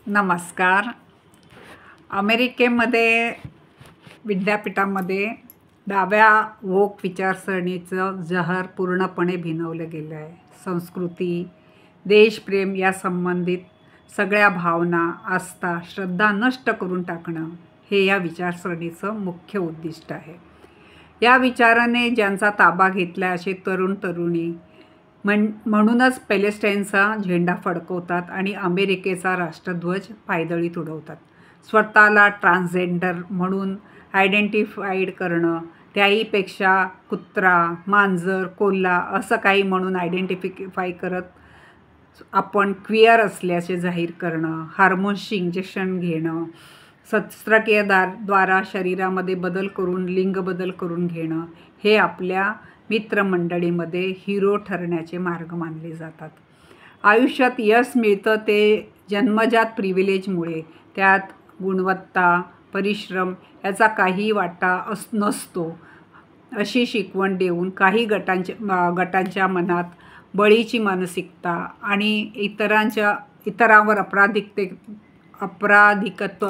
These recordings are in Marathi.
नमस्कार. अमेरिकेमध्ये विद्यापीठामध्ये डाव्या वोक विचारसरणीचं जहर पूर्णपणे भिनवलं गेलं आहे. संस्कृती, देशप्रेम या संबंधित सगळ्या भावना, आस्था, श्रद्धा नष्ट करून टाकणं हे या विचारसरणीचं मुख्य उद्दिष्ट आहे. या विचाराने ज्यांचा ताबा घेतला असे तरुण तरुणी म्हणूनच पॅलेस्टाईनचा झेंडा फडकवतात आणि अमेरिकेचा राष्ट्रध्वज पायदळीत उडवतात. स्वतःला ट्रान्सजेंडर म्हणून आयडेंटिफाईड करणं, त्याहीपेक्षा कुत्रा, मांजर, कोल्हा असं काही म्हणून आयडेंटिफाय करत आपण क्विअर असल्याचे जाहीर करणं, हार्मोन्सची इंजेक्शन घेणं, शस्त्रक्रियेद्वारा शरीरामध्ये बदल करून लिंग बदल करून घेणं हे आपल्या मित्रमंडळीमध्ये हिरो ठरण्याचे मार्ग मानले जातात. आयुष्यात यश मिळतं ते जन्मजात प्रिव्हिलेजमुळे. त्यात गुणवत्ता, परिश्रम याचा काही वाटा नसतो अशी शिकवण देऊन काही गटांच्या मनात बळीची मानसिकता आणि इतरांवर अपराधिकत्व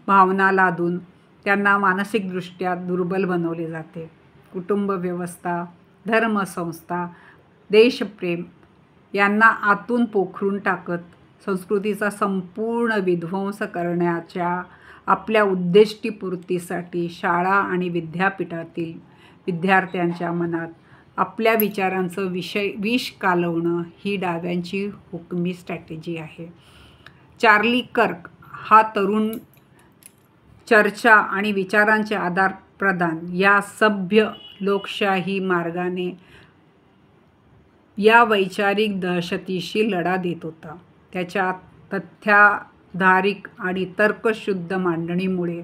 भावना लादून त्यांना मानसिकदृष्ट्या दुर्बल बनवले जाते. कुटुंब व्यवस्था, धर्मसंस्था, देशप्रेम यांना आतून पोखरून टाकत संस्कृतीचा संपूर्ण विध्वंस करण्याच्या आपल्या उद्दिष्टपूर्तीसाठी शाळा आणि विद्यापीठातील विद्यार्थ्यांच्या मनात आपल्या विचारांचं विष कालवणं ही डाव्यांची हुकमी स्ट्रॅटेजी आहे. चार्ली कर्क हा तरुण चर्चा आणि विचारांचे आदानप्रदान या सभ्य लोकशाही मार्गाने या वैचारिक दहशतीशी लढा देत होता. त्याच्या तथ्याधारित आणि तर्कशुद्ध मांडणीमुळे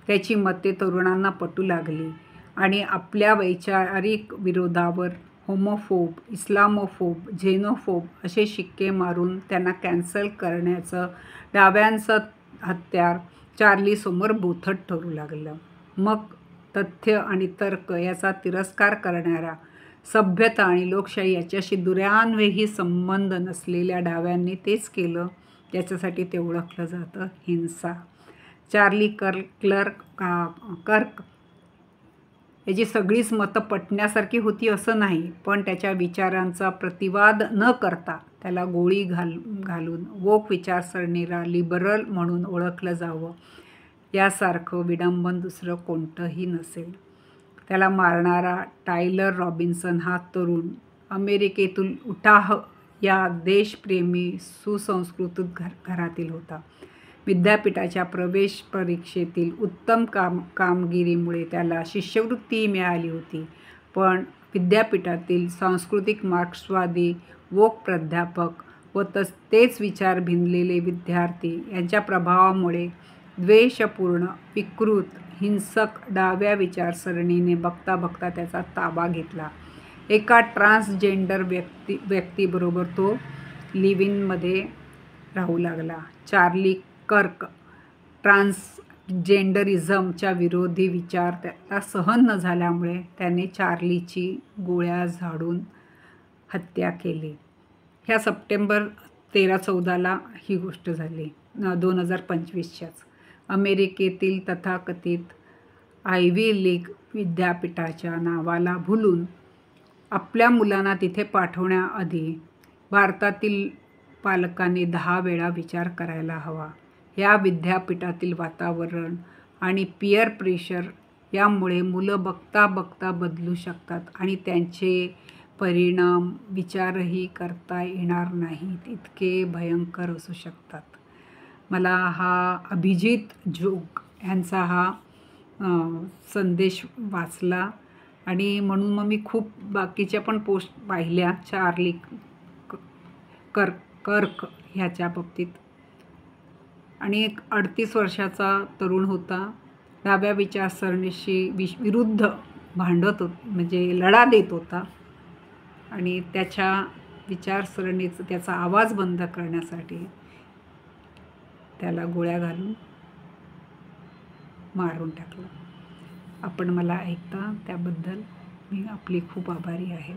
त्याची मते तरुणांना पटू लागली आणि आपल्या वैचारिक विरोधावर होमोफोब, इस्लामोफोब, झेनोफोब असे शिक्के मारून त्यांना कॅन्सल करण्याचं डाव्यांचं हत्यार चार्लीसमोर बोथट ठरू लागलं. मग तथ्य आणि तर्क याचा तिरस्कार करणाऱ्या, सभ्यता आणि लोकशाही याच्याशी दुरान्वयी संबंध नसलेल्या डाव्यांनी तेच केलं ज्याच्यासाठी ते ओळखलं जातं, हिंसा. चार्ली कर्क याची सगळीच मतं पटण्यासारखी होती असं नाही, पण त्याच्या विचारांचा प्रतिवाद न करता त्याला गोळी घालून वोक विचारसरणीला लिबरल म्हणून ओळखलं जावं यासारखं विडंबन दुसरं कोणतंही नसेल. त्याला मारणारा टायलर रॉबिन्सन हा तरुण अमेरिकेतील उटाह या देशप्रेमी सुसंस्कृत घरातील होता. विद्यापीठाच्या प्रवेश परीक्षेतील उत्तम कामगिरीमुळे त्याला शिष्यवृत्तीही मिळाली होती, पण विद्यापीठातील सांस्कृतिक मार्क्सवादी वोक प्राध्यापक व तेच विचार भिनलेले विद्यार्थी यांच्या प्रभावामुळे द्वेषपूर्ण, विकृत, हिंसक डाव्या विचारसरणीने बघता बघता त्याचा ताबा घेतला. एका ट्रान्सजेंडर व्यक्तीबरोबर तो लिव्ह-इनमध्ये राहू लागला. चार्ली कर्क ट्रान्सजेंडरिझमच्या विरोधी विचार त्याला सहन न झाल्यामुळे त्याने चार्लीची गोळ्या झाडून हत्या केली. ह्या सप्टेंबर 13-14 ही गोष्ट झाली 2025च्याच. अमेरिकेतील तथाकथित आयव्ही लीग विद्यापीठाच्या नावाला भुलून आपल्या मुलांना तिथे पाठवण्याआधी भारतातील पालकांनी 10 वेळा विचार करायला हवा. या विद्यापीठातील वातावरण आणि पियर प्रेशर यामुळे मुलं बघता बघता बदलू शकतात आणि त्यांचे परिणाम विचारही करता येणार नाहीत इतके भयंकर असू शकतात. मला हा अभिजित जोग यांचा हा संदेश वाचला आणि म्हणून मग मी खूप बाकीच्या पण पोस्ट पाहिल्या चार्ली कर्क ह्याच्या बाबतीत. आणि एक 38 वर्षाचा तरुण होता, डाव्या विचारसरणीशी विरुद्ध भांडत म्हणजे लढा देत होता आणि त्याच्या विचारसरणीचा त्याचा आवाज बंद करण्यासाठी त्याला गोळ्या घालून मारून टाकलं. आपण मला ऐकता त्याबद्दल मी आपली खूप आभारी आहे.